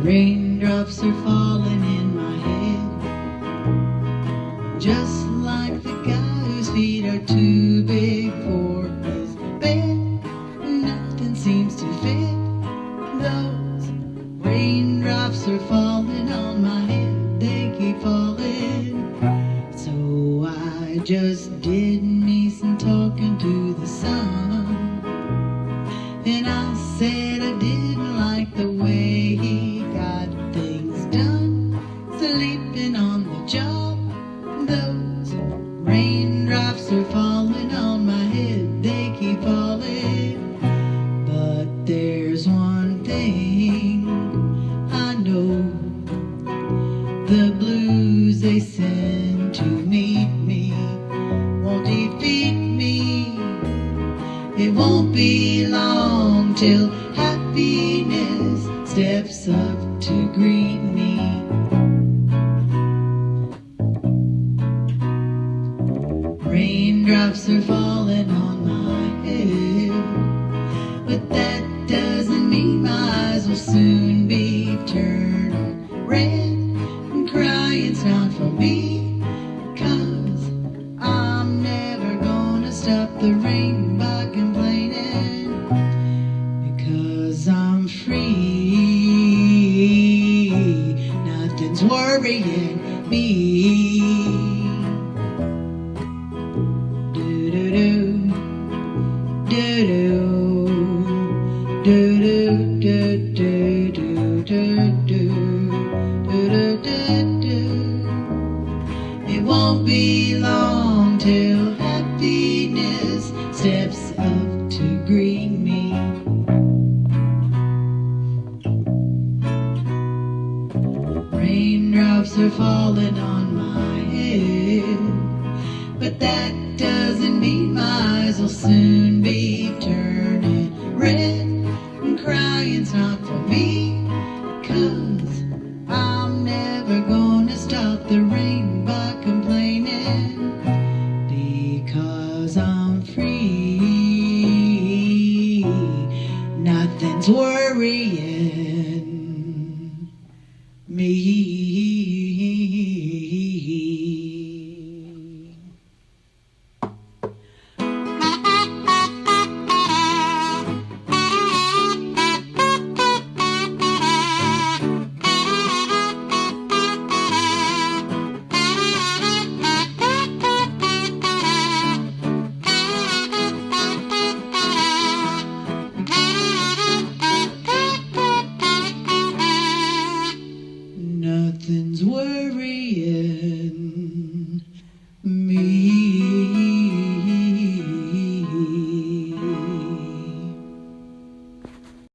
Raindrops are falling in my head, just like the guy whose feet are too big for his bed. Nothing seems to fit. Those raindrops are falling on my head, they keep falling. So I just did me some talking to the sun, and I said I didn't like the way he got things done, sleeping on the job. Those raindrops are falling on my head, they keep falling. But there's one thing I know, the blues they send to meet me won't defeat me. It won't be long till happiness steps up to greet me. Raindrops are falling on my head, but that doesn't mean my eyes will soon be turning red. And crying's not for me, 'cause I'm never gonna stop the rain by complaining, because I'm free. Nothing's worrying me. It won't be long till happiness steps up to greet me. Raindrops are falling on my head, but that doesn't mean my eyes will soon be turning red. And crying's not for me, 'cause I'm never gonna stop the rain by complaining, because I'm free. Nothing's worrying